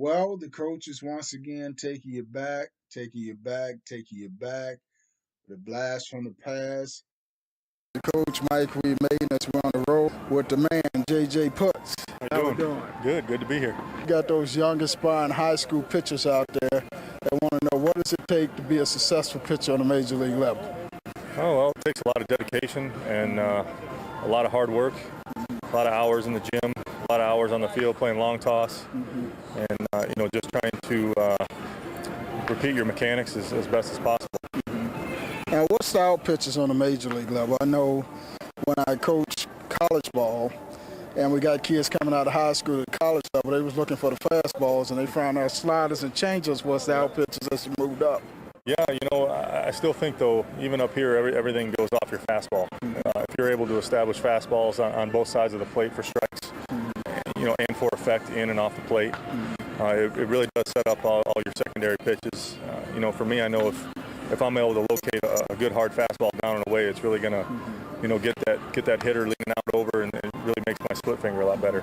Well, the coach is once again taking you back, taking you back, taking you back. The blast from the past. Coach Mike, we made us on the road with the man, J.J. Putz. How you doing? Good to be here. You got those young, aspiring high school pitchers out there that want to know what does it take to be a successful pitcher on a major league level? Oh, well, it takes a lot of dedication and a lot of hard work, a lot of hours in the gym, a lot of hours on the field playing long toss, and just trying to repeat your mechanics as best as possible. Now, what style pitchers on a major league level? I know when I coached college ball, and we got kids coming out of high school to college level, they was looking for the fastballs, and they found out sliders and changers were style pitchers as they moved up. Yeah, I still think, though, even up here, everything goes off your fastball. If you're able to establish fastballs on both sides of the plate for strikes, and for effect in and off the plate, it really does set up all your secondary pitches. For me, I know if I'm able to locate a good hard fastball down and away, it's really going to, get that hitter leaning out over, and it really makes my split finger a lot better.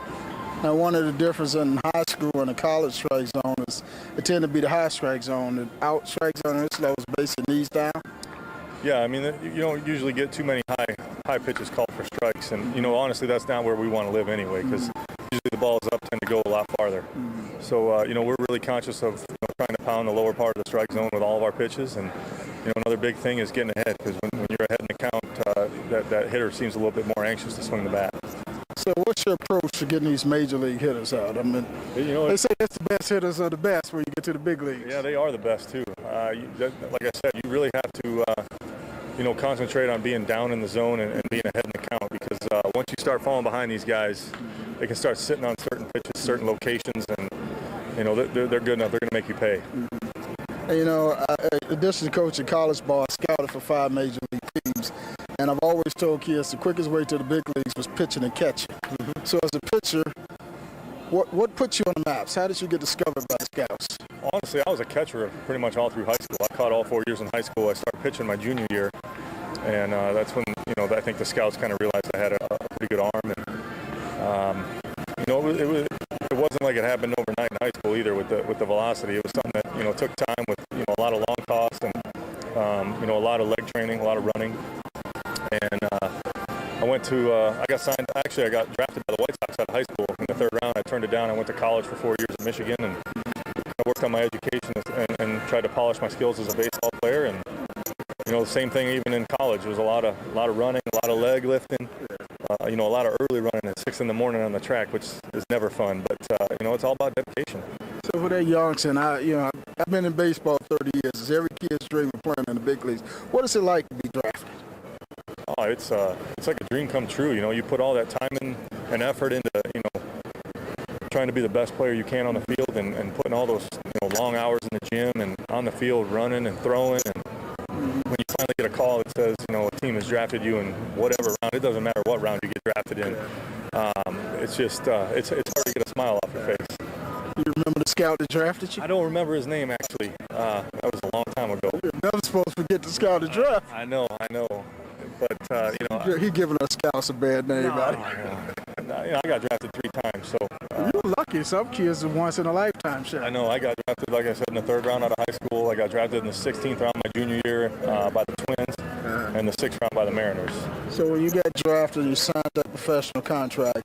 Now, one of the differences in high school and the college strike zone is it tend to be the high strike zone. The out strike zone is slow, is basically knees down. Yeah, I mean, you don't usually get too many high pitches called for strikes, and honestly, that's not where we want to live anyway, because usually the balls up tend to go a lot farther. So we're really conscious of trying to pound the lower part of the strike zone with all of our pitches, and another big thing is getting ahead, because when you're ahead in the count, that hitter seems a little bit more anxious to swing the bat. So what's your approach to getting these major league hitters out? I mean, they say that's the best hitters are the best when you get to the big leagues. Yeah, they are the best too. Like I said, you really have to concentrate on being down in the zone and being ahead in the count, because once you start falling behind these guys, they can start sitting on certain pitches, certain locations, and they're good enough. They're going to make you pay. In addition to coaching college ball, I scouted for 5 major league teams, and I've always told kids the quickest way to the big leagues was pitching and catching. So as a pitcher, what put you on the maps? How did you get discovered by the scouts? Honestly, I was a catcher pretty much all through high school. I caught all 4 years in high school. I started pitching my junior year, and that's when I think the scouts kind of realized I had a pretty good arm. And it wasn't like it happened overnight in high school either with the velocity. It was something that took time with a lot of long toss and a lot of leg training, a lot of running. And I got signed. Actually, I got drafted by the White Sox out of high school in the 3rd round. I turned it down. I went to college for 4 years in Michigan, and I worked on my education and tried to polish my skills as a baseball player. And the same thing even in college. It was a lot of running, a lot of leg lifting, a lot of early running at 6 a.m. on the track, which is never fun. But it's all about dedication. So for that youngster, I've been in baseball 30 years. It's every kid's dream of playing in the big leagues. What is it like to be drafted? Oh, it's like a dream come true. You put all that time and effort into trying to be the best player you can on the field, and putting all those long hours in the gym and on the field running and throwing. And when you finally get a call that says a team has drafted you in whatever round, it doesn't matter what round you get drafted in. It's just it's hard to get a smile off your face. You remember the scout that drafted you? I don't remember his name actually. That was a long time ago. You're never supposed to forget the scout that drafted. I know. But he giving us scouts a bad name. I got drafted 3 times, so you're lucky. Some kids are once in a lifetime shot. I know. I got drafted, like I said, in the 3rd round out of high school. I got drafted in the 16th round my junior year by the Twins, and the 6th round by the Mariners. So when you got drafted, you signed that professional contract.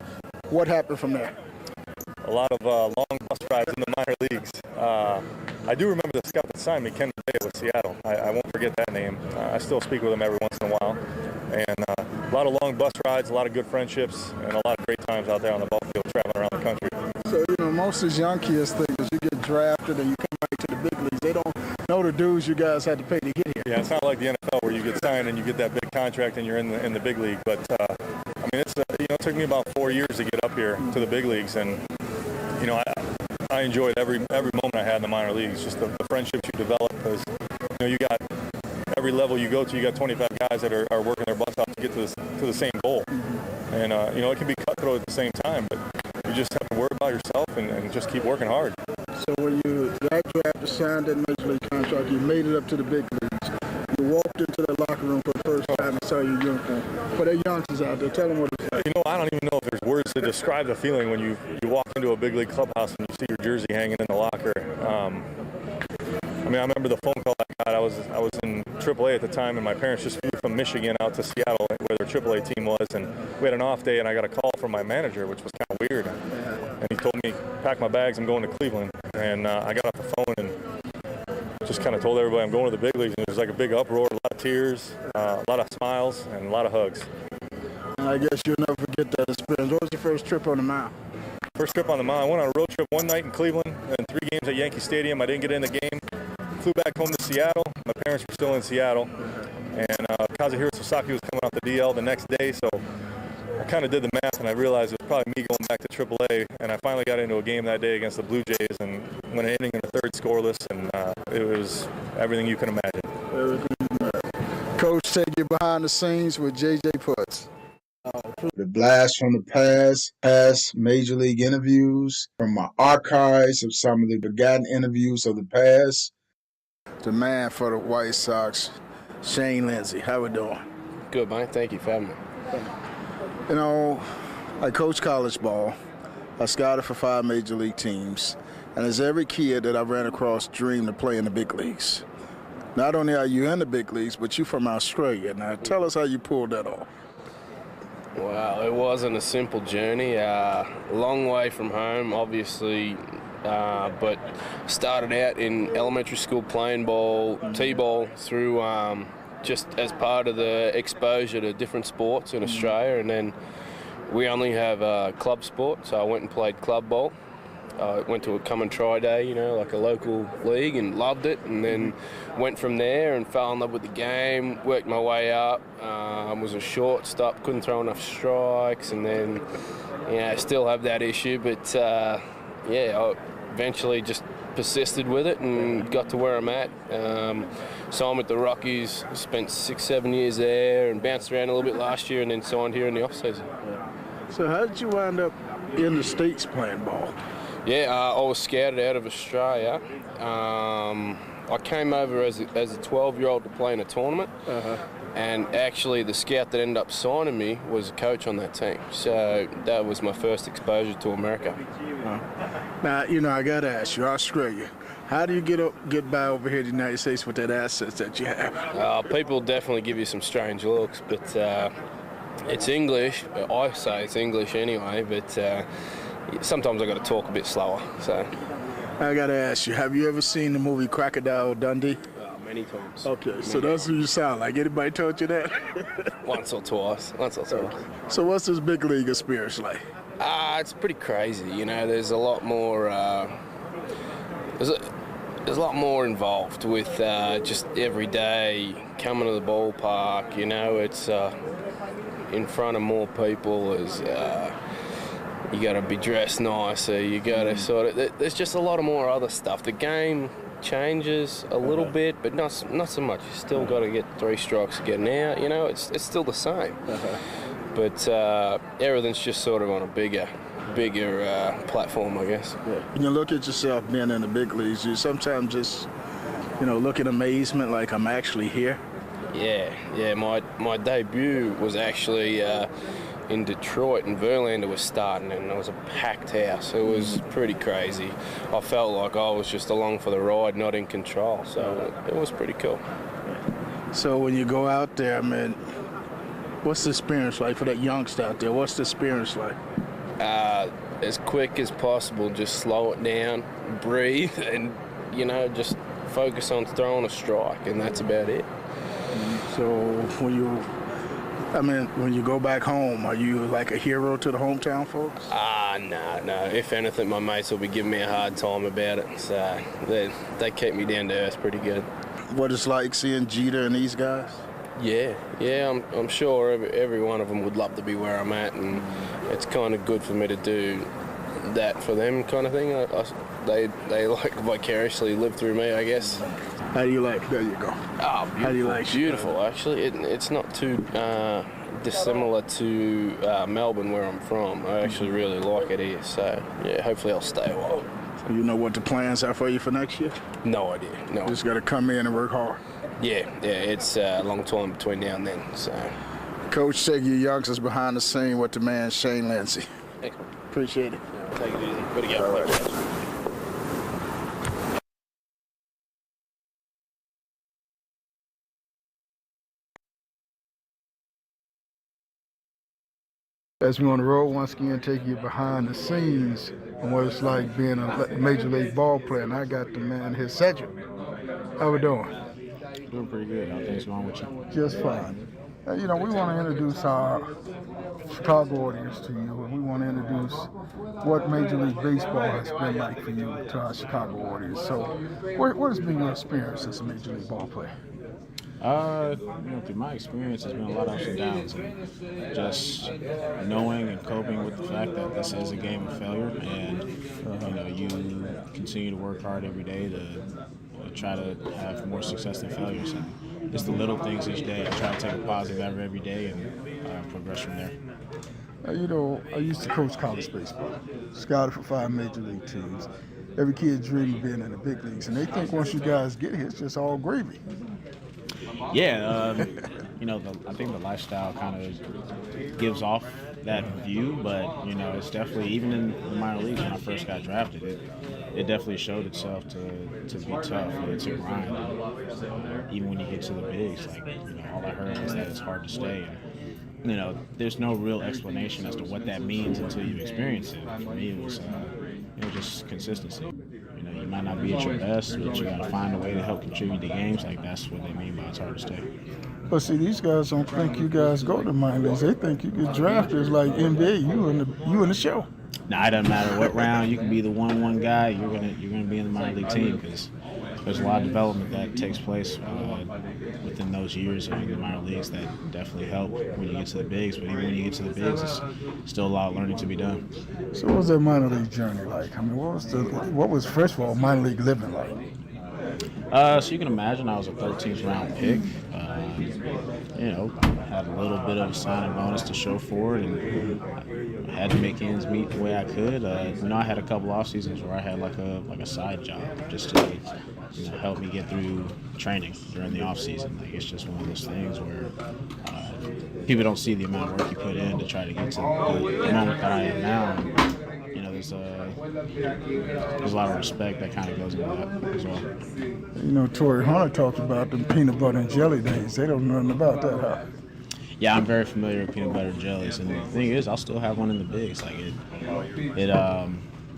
What happened from there? A lot of long bus rides in the minor leagues. I do remember the scout that signed me, Ken Day with Seattle. I won't forget that name. I still speak with him every once in a while. And a lot of long bus rides, a lot of good friendships, and a lot of great times out there on the ball field traveling around the country. So, most of these young kids think that you get drafted and you come back to the big leagues. They don't know the dues you guys had to pay to get here. Yeah, it's not like the NFL where you get signed and you get that big contract and you're in the big league. But, it took me about 4 years to get up here to the big leagues. And, I enjoyed every moment I had in the minor leagues, just the friendships you develop. Because, you got every level you go to, you got 25 guys that are working their butts off to get to the same goal. And, it can be cutthroat at the same time, but you just have to worry about yourself and just keep working hard. So when you got drafted, signed that major league contract, you made it up to the big leagues. You walked into the locker room for the first time and saw your uniform. For the youngsters out there, tell them what it's like. I don't even know if there's words words to describe the feeling when you walk into a big league clubhouse and you see your jersey hanging in the locker. I mean, I remember the phone call I got. I was in AAA at the time, and my parents just flew from Michigan out to Seattle, where their AAA team was, and we had an off day, and I got a call from my manager, which was kind of weird. And he told me, pack my bags, I'm going to Cleveland. And I got off the phone and just kind of told everybody I'm going to the big leagues. And it was like a big uproar, a lot of tears, a lot of smiles, and a lot of hugs. I guess you'll never forget that experience. What was your first trip on the mound? First trip on the mound, I went on a road trip one night in Cleveland, and 3 games at Yankee Stadium. I didn't get in the game. Flew back home to Seattle. My parents were still in Seattle. And Kazuhiro Sasaki was coming off the DL the next day, so I kind of did the math, and I realized it was probably me going back to AAA, and I finally got into a game that day against the Blue Jays and went an inning in the 3rd scoreless, and it was everything you can imagine. Coach, take you behind the scenes with J.J. Putz. The blast from the past Major League interviews, from my archives of some of the forgotten interviews of the past. The man for the White Sox, Shane Lindsay. How we doing? Good, mate. Thank you for having me. You know, I coach college ball. I scouted for 5 major league teams. And as every kid that I ran across dreamed of playing the big leagues. Not only are you in the big leagues, but you're from Australia. Now, tell us how you pulled that off. Well, it wasn't a simple journey. Long way from home, obviously, but started out in elementary school playing ball, T-ball, through just as part of the exposure to different sports in Australia. And then we only have club sport, so I went and played club ball. I went to a come and try day, you know, like a local league, and loved it, and then went from there and fell in love with the game, worked my way up, was a shortstop, couldn't throw enough strikes, and then, you know, I still have that issue, but I eventually just persisted with it and got to where I'm at. Signed with the Rockies, spent 6-7 years there, and bounced around a little bit last year, and then signed here in the off-season. So how did you wind up in the States playing ball? Yeah, I was scouted out of Australia. I came over as a 12-year-old to play in a tournament, and actually the scout that ended up signing me was a coach on that team. So that was my first exposure to America. Now, you know, I got to ask you, Australia, how do you get by over here in the United States with that assets that you have? People definitely give you some strange looks, but it's English. I say it's English anyway, but sometimes I got to talk a bit slower. So I got to ask you, have you ever seen the movie Crocodile Dundee? Many times. Okay, so that's who you sound like. Anybody told you that? Once or twice. So what's this big league experience like? It's pretty crazy. You know, there's a lot more. There's a lot more involved with just every day coming to the ballpark. You know, it's in front of more people. You got to be dressed nicer. You got to there's just a lot of more other stuff. The game changes a little bit, but not so much. You still got to get 3 strikes getting out. You know, it's still the same. But everything's just sort of on a bigger platform, I guess. Yeah. When you look at yourself being in the big leagues, you sometimes just, you know, look in amazement like I'm actually here. Yeah. My debut was actually in Detroit, and Verlander was starting, and it was a packed house. It was pretty crazy. I felt like I was just along for the ride, not in control. So it was pretty cool. So when you go out there, man, what's the experience like for that youngster out there? What's the experience like? As quick as possible, just slow it down, breathe, and, you know, just focus on throwing a strike, and that's about it. So when you go back home, are you like a hero to the hometown folks? No. If anything, my mates will be giving me a hard time about it. So they keep me down to earth pretty good. What it's like seeing Jeter and these guys? Yeah. I'm sure every one of them would love to be where I'm at, and it's kind of good for me to do that for them, kind of thing. They like vicariously live through me, I guess. How do you like? There you go. Oh, beautiful. How do you like? Beautiful, actually. It's not too dissimilar to Melbourne, where I'm from. I actually really like it here. So yeah, hopefully I'll stay a while. So you know what the plans are for you for next year? No idea. No. Just got to come in and work hard. Yeah. It's a long time between now and then. So. Coach, take your youngsters behind the scene with the man Shane Lindsay. Thanks, man. Appreciate it. Yeah, take it easy. Good to go. All right. As we on the road once again, take you behind the scenes and what it's like being a major league ball player. And I got the man here, Cedric. How we doing? Doing pretty good. How things going with you? Just fine. We want to introduce our Chicago audience to you, and we want to introduce what Major League Baseball has been like for you to our Chicago audience. So, what has been your experience as a Major League ball player? Through my experience, there's been a lot of ups and downs, and just knowing and coping with the fact that this is a game of failure, and you continue to work hard every day to try to have more success than failure. So it's the little things each day. I try to take a positive out of every day and progress from there. I used to coach college baseball, scouted for 5 major league teams. Every kid dreams of being in the big leagues, and they think once you guys get here, it's just all gravy. Yeah, I think the lifestyle kind of gives off that view, but it's definitely, even in the minor leagues when I first got drafted, it definitely showed itself to be tough. It's a grind. Even when you get to the bigs, all I heard was that it's hard to stay. And, there's no real explanation as to what that means until you experience it. For me, it was just consistency. You might not be at your best, but you got to find a way to help contribute to games. That's what they mean by it's hard to stay. But see, these guys don't think you guys go to minor leagues. They think you get drafted as like NBA. You in the show. Nah, it doesn't matter what round. You can be the 1-1 guy. You're gonna be in the minor league team because there's a lot of development that takes place within those years of the minor leagues that definitely help when you get to the bigs. But even when you get to the bigs, it's still a lot of learning to be done. So what was that minor league journey like? I mean, what was first of all minor league living like? So you can imagine I was a 13th round pick. Had a little bit of a signing bonus to show for it, and I had to make ends meet the way I could. I had a couple off seasons where I had like a side job just to help me get through training during the off season. It's just one of those things where people don't see the amount of work you put in to try to get to the moment that I am now. There's a lot of respect that kind of goes into that as well. Torrey Hunter talked about the peanut butter and jelly days. They don't know nothing about that, huh? Yeah, I'm very familiar with peanut butter and jellies, and the thing is, I'll still have one in the bigs.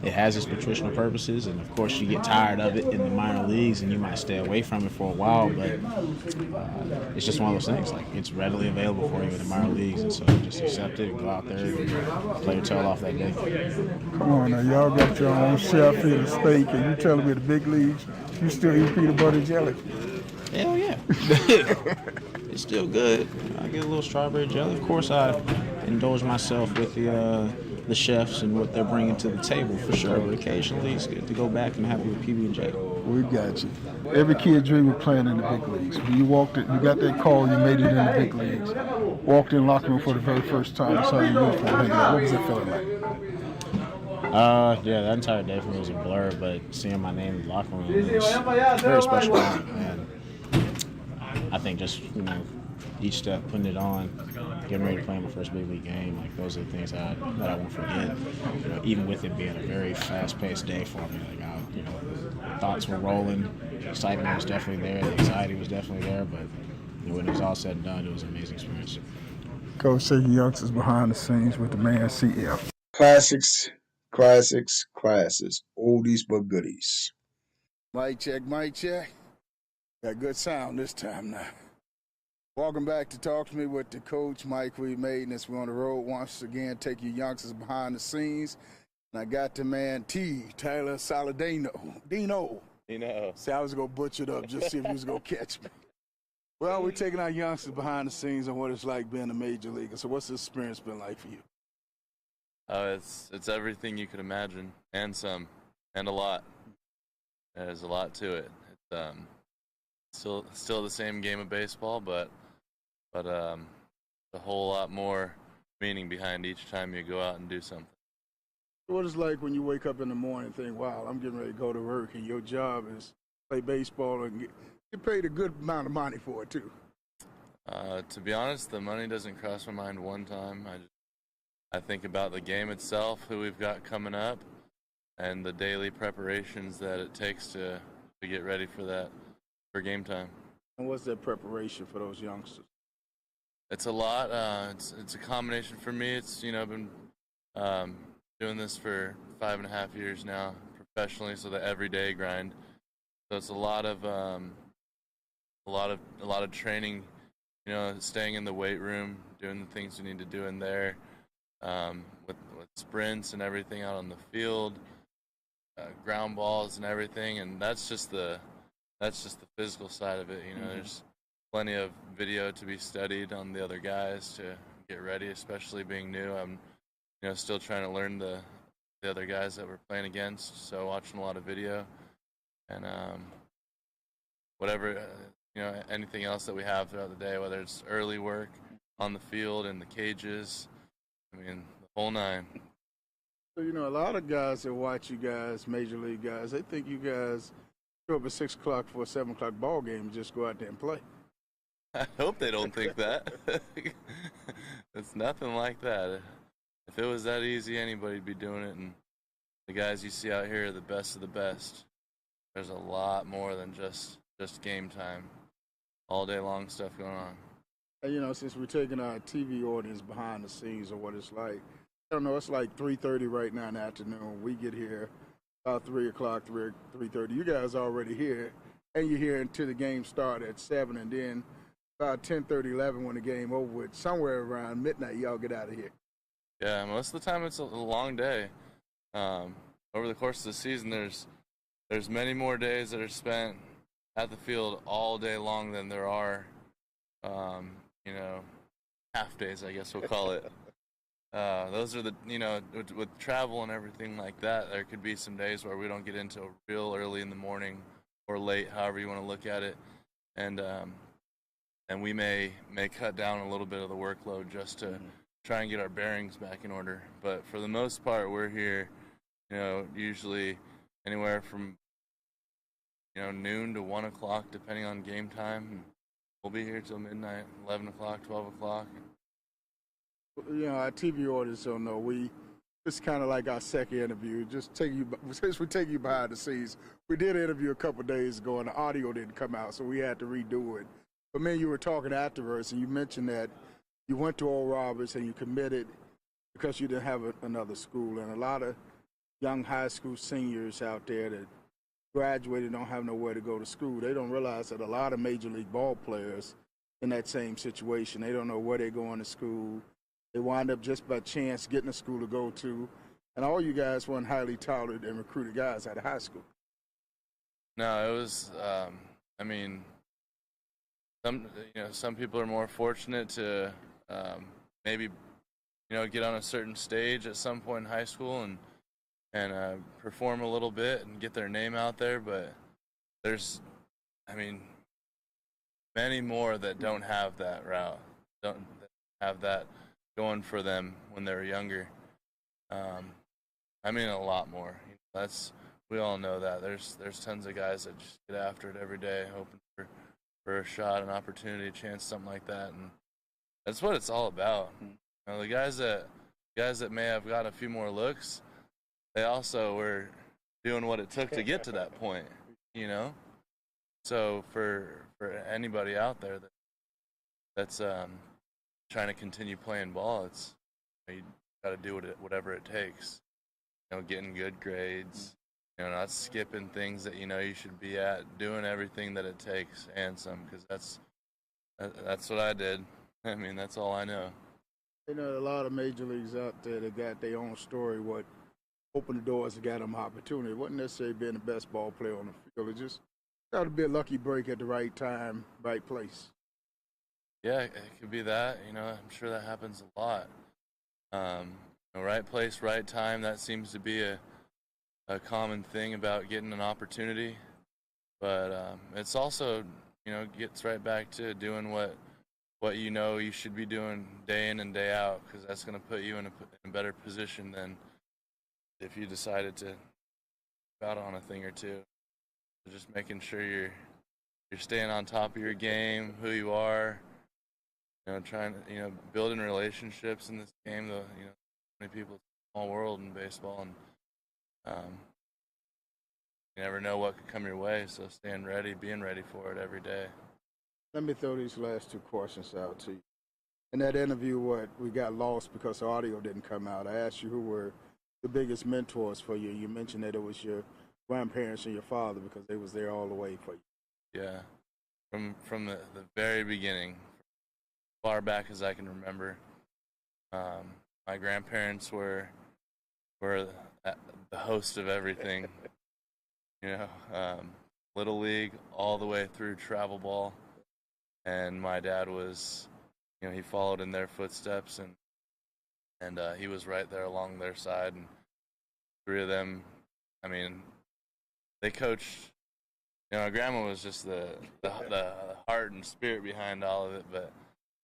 It has its nutritional purposes, and of course, you get tired of it in the minor leagues, and you might stay away from it for a while. But it's just one of those things. It's readily available for you in the minor leagues, and so just accept it and go out there and play your tail off that day. Come on now, y'all got your own chef here at steak, and you telling me the big leagues, you still eat peanut butter and jelly? Hell yeah. It's still good. I get a little strawberry jelly. Of course, I indulge myself with the chefs and what they're bringing to the table for sure. But occasionally, it's good to go back and have your PB&J. We got you. Every kid dreams of playing in the big leagues. When you got that call, you made it in the big leagues. Walked in the locker room for the very first time. Saw your uniform hanging out. What was it feeling like? That entire day for me was a blur. But seeing my name in the locker room was very special. And I think just each step, putting it on, getting ready to play my first big league game, those are the things that I won't forget. Even with it being a very fast-paced day for me, thoughts were rolling, excitement was definitely there, the anxiety was definitely there, but when it was all said and done, it was an amazing experience. Coach taking youngsters behind the scenes with the man CF. Classics, classes, oldies but goodies. Mic check. Got good sound this time now. Welcome back to Talk to Me with the coach, Mike Weed Maidens. We're on the road once again, take you youngsters behind the scenes. And I got the man Tyler Saladino. Dino. See, I was going to butcher it up, just see if he was going to catch me. Well, we're taking our youngsters behind the scenes on what it's like being a major leaguer. So what's the experience been like for you? It's everything you could imagine, and some, and a lot. There's a lot to it. It's still the same game of baseball, but a whole lot more meaning behind each time you go out and do something. What is it like when you wake up in the morning and think, wow, I'm getting ready to go to work, and your job is play baseball and get paid a good amount of money for it too? To be honest, the money doesn't cross my mind one time. I think about the game itself, who we've got coming up, and the daily preparations that it takes to get ready for game time. And what's that preparation for those youngsters? It's a lot. It's a combination for me. It's I've been doing this for 5.5 years now professionally, so the everyday grind. So it's a lot of training. Staying in the weight room, doing the things we need to do in there, with sprints and everything out on the field, ground balls and everything, and that's just the physical side of it. There's plenty of video to be studied on the other guys to get ready, especially being new. I'm still trying to learn the other guys that we're playing against, so watching a lot of video and whatever anything else that we have throughout the day, whether it's early work on the field in the cages, the whole nine. So, a lot of guys that watch you guys, major league guys, they think you guys show up at 6 o'clock for a 7 o'clock ball game and just go out there and play. I hope they don't think that. It's nothing like that. If it was that easy, anybody'd be doing it, and the guys you see out here are the best of the best. There's a lot more than just game time. All day long stuff going on. And since we're taking our TV audience behind the scenes of what it's like, I don't know, it's like 3:30 right now in the afternoon. We get here about 3 o'clock, 3:30. You guys are already here, and you're here until the game start at 7, and then about 10:30, 11 when the game over with, somewhere around midnight, y'all get out of here. Yeah, most of the time it's a long day. Over the course of the season, there's many more days that are spent at the field all day long than there are, half days, I guess we'll call it. Those are with travel and everything like that, there could be some days where we don't get into real early in the morning or late, however you want to look at it. And we may cut down a little bit of the workload just to try and get our bearings back in order. But for the most part, we're here, usually anywhere from noon to 1 o'clock, depending on game time. We'll be here till midnight, 11 o'clock, 12 o'clock. Our TV audience don't know. It's kind of like our second interview. Since we take you behind the scenes, we did an interview a couple of days ago, and the audio didn't come out, so we had to redo it. But man, you were talking afterwards, and you mentioned that you went to Oral Roberts and you committed because you didn't have another school. And a lot of young high school seniors out there that graduated don't have nowhere to go to school. They don't realize that a lot of major league ball players in that same situation. They don't know where they're going to school. They wind up just by chance getting a school to go to. And all you guys weren't highly touted and recruited guys out of high school. No, it was, some people are more fortunate to maybe, get on a certain stage at some point in high school and perform a little bit and get their name out there. But there's, many more that don't have that route, don't have that going for them when they were younger. A lot more. We all know that. There's tons of guys that just get after it every day, hoping for a shot, an opportunity, a chance, something like that, and that's what it's all about. The guys that may have got a few more looks, they also were doing what it took to get to that point, So for anybody out there that's trying to continue playing ball, it's you got to do whatever it takes. Getting good grades, not skipping things that you should be at, doing everything that it takes and some, because that's what I did. That's all I know. A lot of major leagues out there that got their own story, what opened the doors and got them opportunity. It wasn't necessarily being the best ball player on the field. It just got to be a lucky break at the right time, right place. Yeah, it could be that. I'm sure that happens a lot. Right place, right time. That seems to be a common thing about getting an opportunity. But it's also, gets right back to doing what you should be doing day in and day out, because that's going to put you in a better position than if you decided to out on a thing or two. So just making sure you're staying on top of your game, who you are, trying to, building relationships in this game. many people. It's a small world in baseball, and you never know what could come your way. So staying ready, being ready for it every day. Let me throw these last two questions out to you. In that interview, we got lost because the audio didn't come out. I asked you who were the biggest mentors for you. You mentioned that it was your grandparents and your father because they was there all the way for you. Yeah, from the very beginning, far back as I can remember. My grandparents were the host of everything. Little league all the way through travel ball, and my dad was, he followed in their footsteps, and he was right there along their side. And three of them, they coached. My grandma was just the heart and spirit behind all of it, but.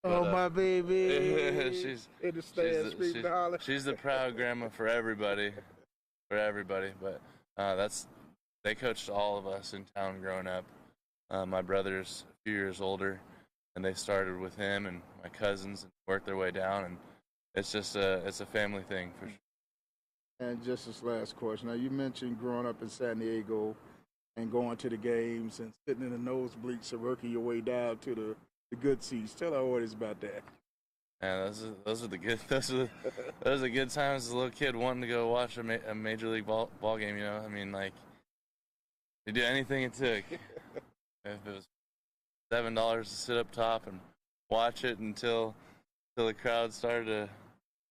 My baby! she's the proud grandma for everybody, But they coached all of us in town growing up. My brother's a few years older, and they started with him and my cousins and worked their way down. And it's a family thing for sure. And just this last question. Now, you mentioned growing up in San Diego and going to the games and sitting in the nosebleeds and working your way down to the good seats. Tell our audience about that. Yeah, those are the good times as a little kid wanting to go watch a major league ball game. They do anything it took. If it was $7 to sit up top and watch it until the crowd started to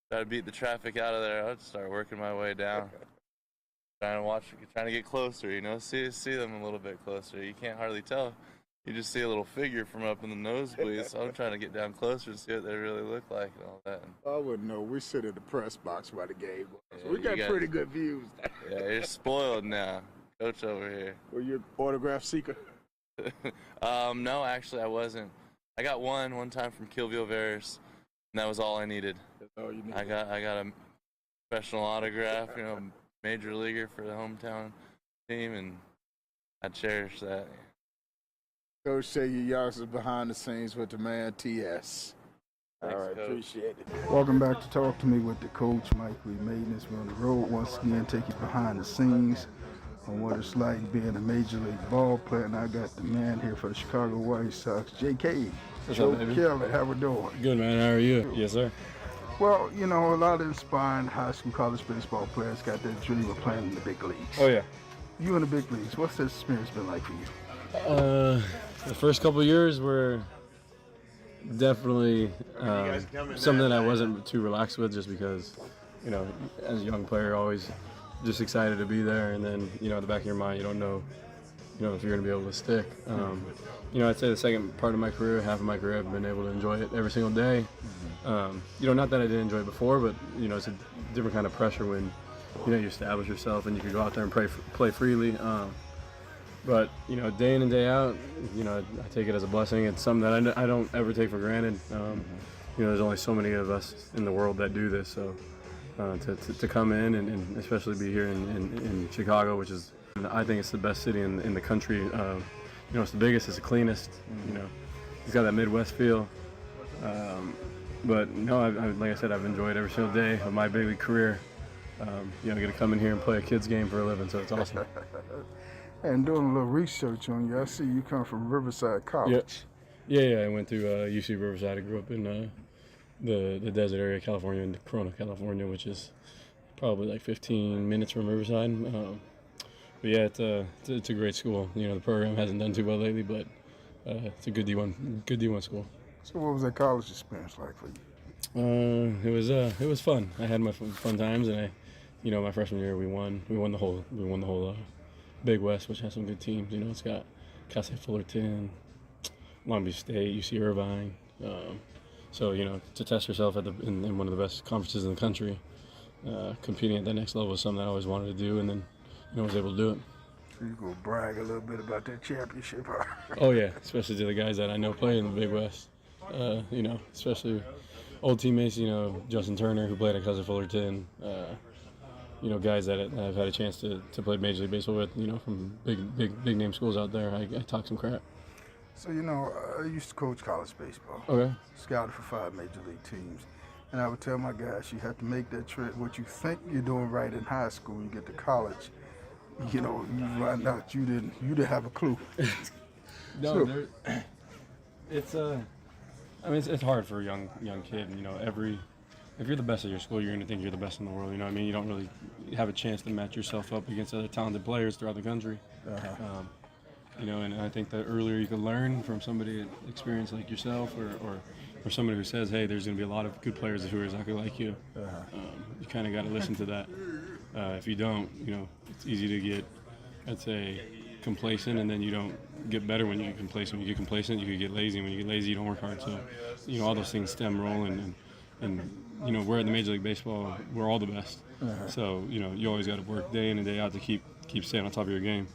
try to beat the traffic out of there, I'd start working my way down, trying to get closer. See them a little bit closer. You can't hardly tell. You just see a little figure from up in the nosebleeds. So I'm trying to get down closer and see what they really look like and all that. I wouldn't know. We sit in the press box by the game. So Yeah, we got pretty good views. Yeah, you're spoiled now. Coach over here. Were you an autograph seeker? No, actually I wasn't. I got one time from Kilvio Veras, and that was all I needed. That's all you needed. I got a professional autograph, major leaguer for the hometown team, and I cherish that. Coach, say your youngsters behind the scenes with the man TS. Thanks, all right, Coach. appreciate it. Welcome back to Talk to Me with the coach, Mike. We made this. We're on the road once again, take you behind the scenes on what it's like being a major league ball player. And I got the man here for the Chicago White Sox, JK. What's Joe up, baby? Kelly. How we doing? Good, man. How are you? Yes, sir. Well, a lot of inspiring high school, college baseball players got that dream of playing in the big leagues. Oh, yeah. You in the big leagues. What's that experience been like for you? The first couple of years were definitely something I wasn't too relaxed with, just because, as a young player, always just excited to be there, and then, at the back of your mind, you don't know, if you're going to be able to stick. I'd say the second part of my career, half of my career, I've been able to enjoy it every single day. Not that I didn't enjoy it before, but, it's a different kind of pressure when, you establish yourself and you can go out there and play freely. But, day in and day out, I take it as a blessing. It's something that I don't ever take for granted. There's only so many of us in the world that do this. So to come in and especially be here in Chicago, which is, I think it's the best city in the country. It's the biggest, it's the cleanest. It's got that Midwest feel. But no, like I said, I've enjoyed every single day of my big league career. I get to come in here and play a kid's game for a living, so it's awesome. And doing a little research on you, I see you come from Riverside College. Yeah. I went to UC Riverside. I grew up in the desert area of California, in Corona, California, which is probably like 15 minutes from Riverside. But yeah, it's a great school. The program hasn't done too well lately, but it's a good D1 school. So what was that college experience like for you? It was fun. I had my fun times, and my freshman year we won the whole Big West, which has some good teams. It's got Cal State Fullerton, Long Beach State, UC Irvine. So to test yourself in one of the best conferences in the country, competing at that next level is something I always wanted to do, and then I was able to do it. So you go brag a little bit about that championship, huh? Oh yeah, especially to the guys that I know play in the Big West. Especially old teammates. Justin Turner, who played at Cal State Fullerton. Guys that I've had a chance to play Major League Baseball with, from big name schools out there. I talk some crap. So, I used to coach college baseball. Okay. Scouted for 5 major league teams. And I would tell my guys, you have to make that trip. What you think you're doing right in high school, you get to college, you find out you didn't have a clue. No, it's I mean, it's hard for a young kid. If you're the best at your school, you're going to think you're the best in the world. You know what I mean? You don't really have a chance to match yourself up against other talented players throughout the country. And I think the earlier you can learn from somebody experienced like yourself or somebody who says, hey, there's going to be a lot of good players who are exactly like you, you kind of got to listen to that. If you don't, it's easy to get, I'd say, complacent, and then you don't get better when you get complacent. When you get complacent, you could get lazy. When you get lazy, you don't work hard. So, all those things stem rolling, and we're in the Major League Baseball. We're all the best. So, you always got to work day in and day out to keep staying on top of your game.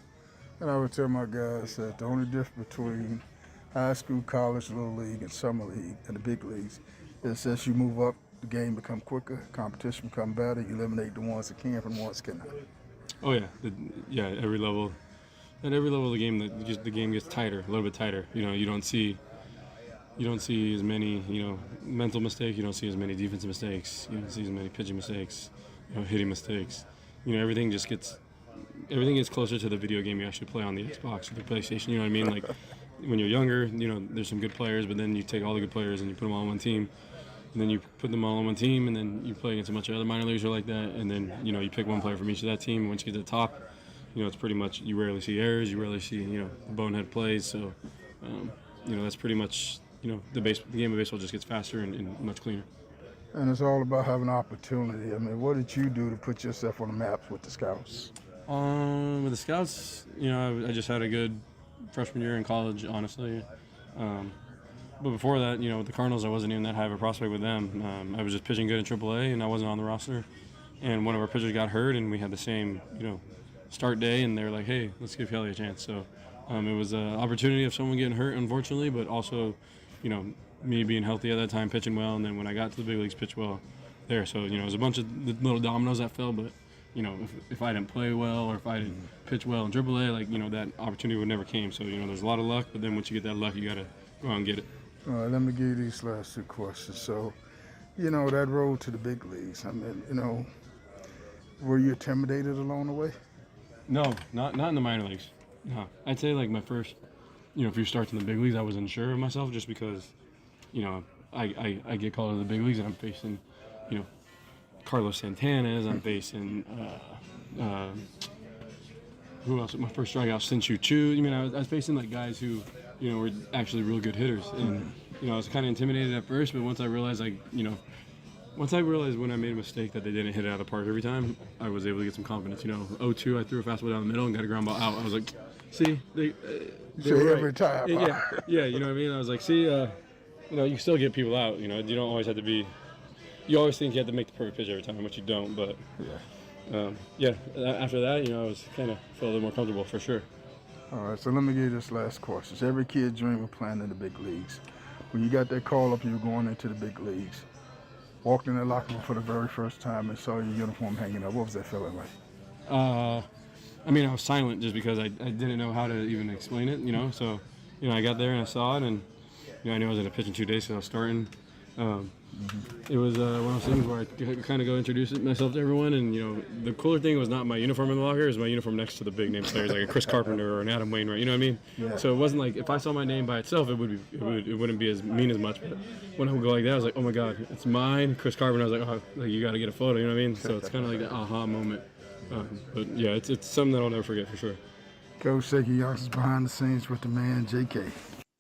And I would tell my guys that the only difference between high school, college, little league, and summer league, and the big leagues is as you move up, the game become quicker, competition become better, you eliminate the ones that can from the ones that cannot. Oh yeah, every level. At every level of the game, the game gets tighter, a little bit tighter. You don't see as many, mental mistakes. You don't see as many defensive mistakes. You don't see as many pitching mistakes, hitting mistakes. Everything gets closer to the video game you actually play on the Xbox or the PlayStation. You know what I mean? Like when you're younger, there's some good players, but then you take all the good players and you put them all on one team. And then you put them all on one team, and then you play against a bunch of other minor leaguers who are like that. And then, you pick one player from each of that team. And once you get to the top, it's pretty much, you rarely see errors. You rarely see, the bonehead plays. So, that's pretty much, the game of baseball just gets faster and much cleaner. And it's all about having opportunity. I mean, what did you do to put yourself on the maps with the Scouts? With the Scouts, I just had a good freshman year in college, honestly. But before that, with the Cardinals, I wasn't even that high of a prospect with them. I was just pitching good in AAA, and I wasn't on the roster. And one of our pitchers got hurt, and we had the same, start day, and they were like, hey, let's give Kelly a chance. So it was an opportunity of someone getting hurt, unfortunately, but also, me being healthy at that time, pitching well, and then when I got to the big leagues, pitch well there. So, it was a bunch of little dominoes that fell, but, if I didn't play well or if I didn't pitch well in AAA, that opportunity would never came. So, there's a lot of luck, but then once you get that luck, you got to go out and get it. All right, let me give you these last two questions. So, that road to the big leagues, I mean, were you intimidated along the way? No, not in the minor leagues. No, I'd say like my first, few starts in the big leagues, I was unsure of myself just because, I get called to the big leagues and I'm facing, Carlos Santana's, I'm facing, who else? My first strikeout, Sin-Chu Chu. I was facing like guys who, were actually real good hitters. And, I was kind of intimidated at first, but once I realized, when I made a mistake that they didn't hit it out of the park every time, I was able to get some confidence. 0-2, I threw a fastball down the middle and got a ground ball out. I was like, see, they were every right. time. Yeah, you know what I mean? I was like, see, you still get people out. You don't always have to be. You always think you have to make the perfect pitch every time, which you don't. But after that, I was kind of felt a little more comfortable for sure. All right, so let me give you this last question. Every kid dream of playing in the big leagues. When you got that call up, you were going into the big leagues. Walked in the locker room for the very first time and saw your uniform hanging up. What was that feeling like? I was silent just because I didn't know how to even explain it, So, I got there and I saw it, and I knew I was in a pitch in 2 days, so I was starting. It was one of those things where I kind of go introduce myself to everyone, and the cooler thing was not my uniform in the locker; it was my uniform next to the big name players like a Chris Carpenter or an Adam Wainwright. You know what I mean? Yeah. So it wasn't like if I saw my name by itself, it wouldn't be as mean as much. But when I would go like that, I was like, oh my God, it's mine, Chris Carpenter. I was like, oh, you got to get a photo. You know what I mean? So it's kind of like that aha moment. But yeah, it's something that I'll never forget for sure. Coach Shaky Youngsters behind the scenes with the man JK.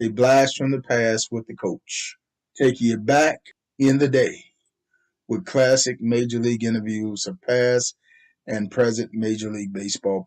A blast from the past with the coach, taking you back in the day with classic Major League interviews of past and present Major League Baseball